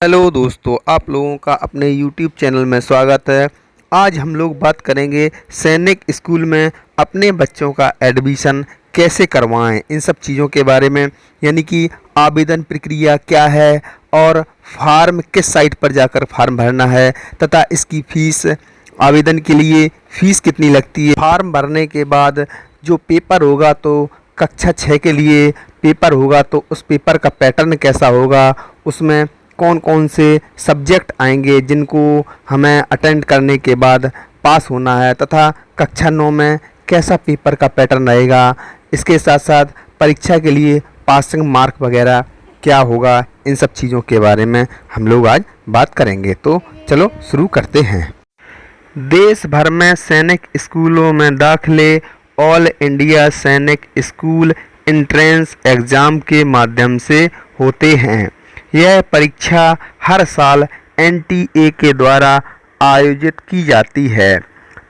Hello दोस्तों, आप लोगों का अपने YouTube चैनल में स्वागत है। आज हम लोग बात करेंगे सैनिक स्कूल में अपने बच्चों का एडमिशन कैसे करवाएं, इन सब चीज़ों के बारे में। यानी कि आवेदन प्रक्रिया क्या है और फार्म किस साइट पर जाकर फार्म भरना है तथा इसकी फ़ीस, आवेदन के लिए फ़ीस कितनी लगती है। फार्म भरने के बाद जो पेपर होगा तो कक्षा 6 के लिए पेपर होगा, तो उस पेपर का पैटर्न कैसा होगा, उसमें कौन कौन से सब्जेक्ट आएंगे जिनको हमें अटेंड करने के बाद पास होना है, तथा कक्षा 9 में कैसा पेपर का पैटर्न रहेगा। इसके साथ साथ परीक्षा के लिए पासिंग मार्क वगैरह क्या होगा, इन सब चीज़ों के बारे में हम लोग आज बात करेंगे। तो चलो शुरू करते हैं। देश भर में सैनिक स्कूलों में दाखिले ऑल इंडिया सैनिक स्कूल एंट्रेंस एग्ज़ाम के माध्यम से होते हैं। यह परीक्षा हर साल एनटीए के द्वारा आयोजित की जाती है।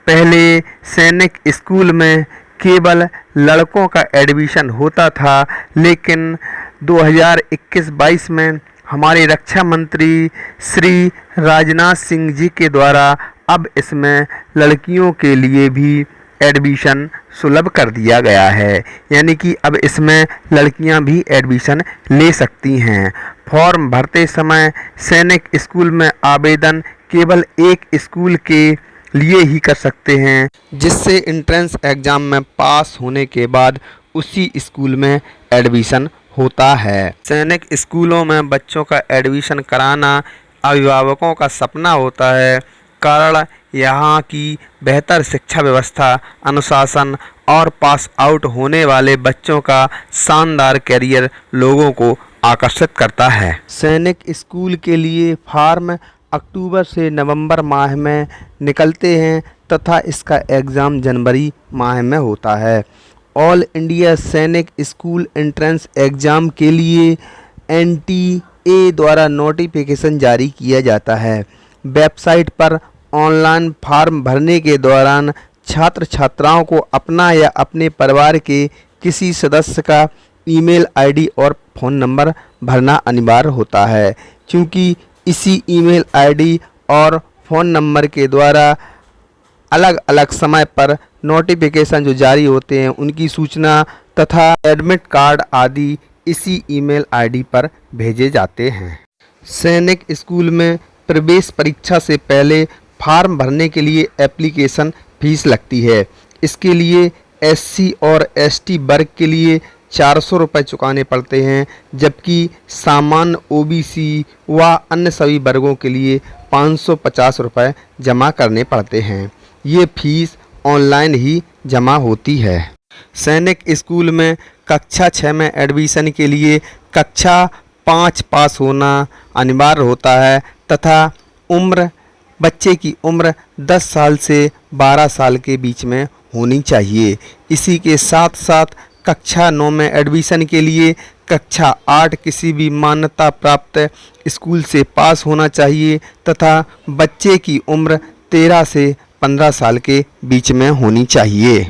पहले सैनिक स्कूल में केवल लड़कों का एडमिशन होता था, लेकिन 2021-22 में हमारे रक्षा मंत्री श्री राजनाथ सिंह जी के द्वारा अब इसमें लड़कियों के लिए भी एडमिशन सुलभ कर दिया गया है। यानी कि अब इसमें लड़कियां भी एडमिशन ले सकती हैं। फॉर्म भरते समय सैनिक स्कूल में आवेदन केवल एक स्कूल के लिए ही कर सकते हैं, जिससे एंट्रेंस एग्ज़ाम में पास होने के बाद उसी स्कूल में एडमिशन होता है। सैनिक स्कूलों में बच्चों का एडमिशन कराना अभिभावकों का सपना होता है। कारण यहाँ की बेहतर शिक्षा व्यवस्था, अनुशासन और पास आउट होने वाले बच्चों का शानदार करियर लोगों को आकर्षित करता है। सैनिक स्कूल के लिए फार्म अक्टूबर से नवंबर माह में निकलते हैं तथा इसका एग्ज़ाम जनवरी माह में होता है। ऑल इंडिया सैनिक स्कूल एंट्रेंस एग्ज़ाम के लिए एनटीए द्वारा नोटिफिकेशन जारी किया जाता है। वेबसाइट पर ऑनलाइन फार्म भरने के दौरान छात्र छात्राओं को अपना या अपने परिवार के किसी सदस्य का ईमेल आईडी और फ़ोन नंबर भरना अनिवार्य होता है, क्योंकि इसी ईमेल आईडी और फ़ोन नंबर के द्वारा अलग अलग समय पर नोटिफिकेशन जो जारी होते हैं उनकी सूचना तथा एडमिट कार्ड आदि इसी ईमेल आईडी पर भेजे जाते हैं। सैनिक स्कूल में प्रवेश परीक्षा से पहले फार्म भरने के लिए एप्लीकेशन फ़ीस लगती है। इसके लिए एससी और एसटी वर्ग के लिए 400 रुपये चुकाने पड़ते हैं, जबकि सामान्य ओबीसी व अन्य सभी वर्गों के लिए 550 रुपये जमा करने पड़ते हैं। ये फीस ऑनलाइन ही जमा होती है। सैनिक स्कूल में कक्षा 6 में एडमिशन के लिए कक्षा 5 पास होना अनिवार्य होता है तथा बच्चे की उम्र 10 साल से 12 साल के बीच में होनी चाहिए। इसी के साथ साथ कक्षा 9 में एडमिशन के लिए कक्षा 8 किसी भी मान्यता प्राप्त स्कूल से पास होना चाहिए तथा बच्चे की उम्र 13 से 15 साल के बीच में होनी चाहिए।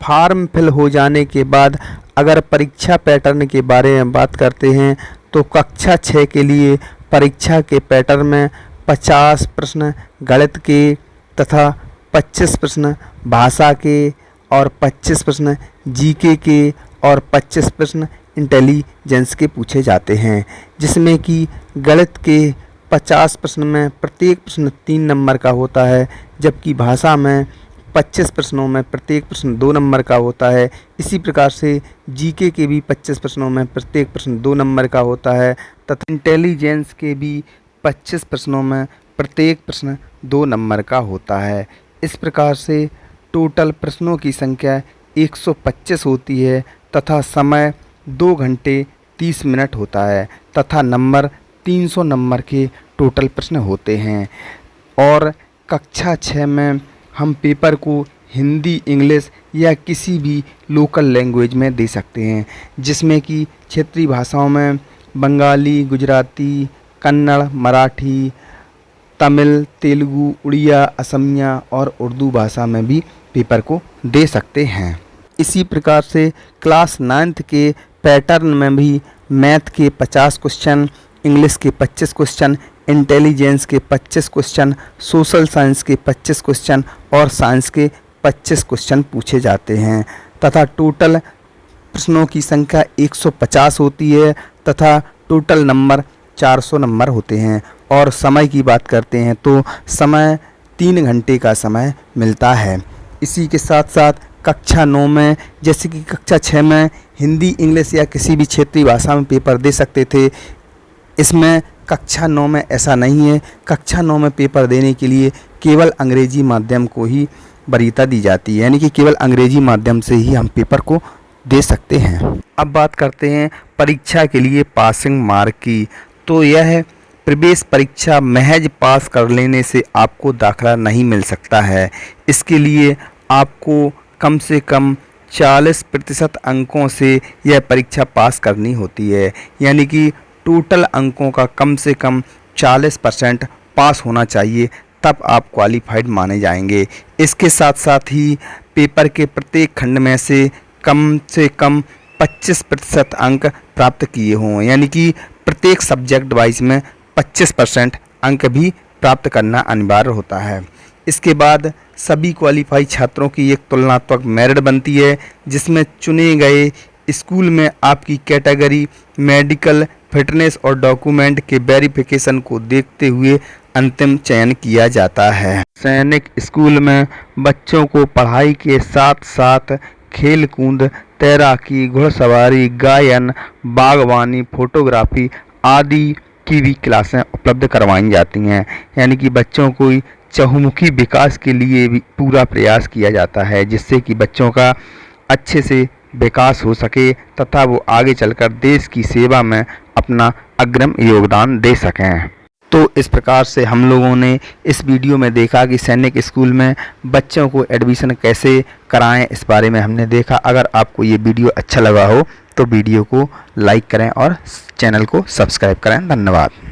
फार्म फिल हो जाने के बाद अगर परीक्षा पैटर्न के बारे में बात करते हैं तो कक्षा 6 के लिए परीक्षा के पैटर्न में 50 प्रश्न गणित के तथा 25 प्रश्न भाषा के और 25 प्रश्न जीके के और 25 प्रश्न इंटेलिजेंस के पूछे जाते हैं, जिसमें कि गणित के 50 प्रश्न में प्रत्येक प्रश्न 3 नंबर का होता है, जबकि भाषा में 25 प्रश्नों में प्रत्येक प्रश्न 2 नंबर का होता है। इसी प्रकार से जीके के भी 25 प्रश्नों में प्रत्येक प्रश्न 2 नंबर का होता है तथा इंटेलिजेंस के भी 25 प्रश्नों में प्रत्येक प्रश्न 2 नंबर का होता है। इस प्रकार से टोटल प्रश्नों की संख्या 125 होती है तथा समय 2 घंटे 30 मिनट होता है तथा नंबर 300 नंबर के टोटल प्रश्न होते हैं। और कक्षा 6 में हम पेपर को हिंदी, इंग्लिश या किसी भी लोकल लैंग्वेज में दे सकते हैं, जिसमें कि क्षेत्रीय भाषाओं में बंगाली, गुजराती, कन्नड़, मराठी, तमिल, तेलुगु, उड़िया, असमिया और उर्दू भाषा में भी पेपर को दे सकते हैं। इसी प्रकार से क्लास 9th के पैटर्न में भी मैथ के 50 क्वेश्चन, इंग्लिश के 25 क्वेश्चन, इंटेलिजेंस के 25 क्वेश्चन, सोशल साइंस के 25 क्वेश्चन और साइंस के 25 क्वेश्चन पूछे जाते हैं तथा टोटल प्रश्नों की संख्या 150 होती है तथा टोटल नंबर 400 नंबर होते हैं। और समय की बात करते हैं तो समय 3 घंटे का समय मिलता है। इसी के साथ साथ कक्षा 9 में, जैसे कि कक्षा 6 में हिंदी, इंग्लिश या किसी भी क्षेत्रीय भाषा में पेपर दे सकते थे, इसमें कक्षा 9 में ऐसा नहीं है। कक्षा 9 में पेपर देने के लिए केवल अंग्रेजी माध्यम को ही वरीयता दी जाती है, यानी कि केवल अंग्रेजी माध्यम से ही हम पेपर को दे सकते हैं। अब बात करते हैं परीक्षा के लिए पासिंग मार्क की। तो यह प्रवेश परीक्षा महज पास कर लेने से आपको दाखिला नहीं मिल सकता है। इसके लिए आपको कम से कम 40% अंकों से यह परीक्षा पास करनी होती है, यानी कि टोटल अंकों का कम से कम 40% पास होना चाहिए, तब आप क्वालिफाइड माने जाएंगे। इसके साथ साथ ही पेपर के प्रत्येक खंड में से कम 25% अंक प्राप्त किए हों, यानी कि प्रत्येक सब्जेक्ट वाइज में 25% अंक भी प्राप्त करना अनिवार्य होता है। इसके बाद सभी क्वालिफाई छात्रों की एक तुलनात्मक मेरिट बनती है, जिसमें चुने गए स्कूल में आपकी कैटेगरी, मेडिकल फिटनेस और डॉक्यूमेंट के वेरिफिकेशन को देखते हुए अंतिम चयन किया जाता है। सैनिक स्कूल में बच्चों को पढ़ाई के साथ साथ खेल कूद, तैराकी, घुड़सवारी, गायन, बागवानी, फोटोग्राफी आदि की भी क्लासें उपलब्ध करवाई जाती हैं, यानी कि बच्चों को चहुमुखी विकास के लिए भी पूरा प्रयास किया जाता है, जिससे कि बच्चों का अच्छे से विकास हो सके तथा वो आगे चलकर देश की सेवा में अपना अग्रिम योगदान दे सकें। तो इस प्रकार से हम लोगों ने इस वीडियो में देखा कि सैनिक स्कूल में बच्चों को एडमिशन कैसे कराएं, इस बारे में हमने देखा। अगर आपको ये वीडियो अच्छा लगा हो तो वीडियो को लाइक करें और चैनल को सब्सक्राइब करें। धन्यवाद।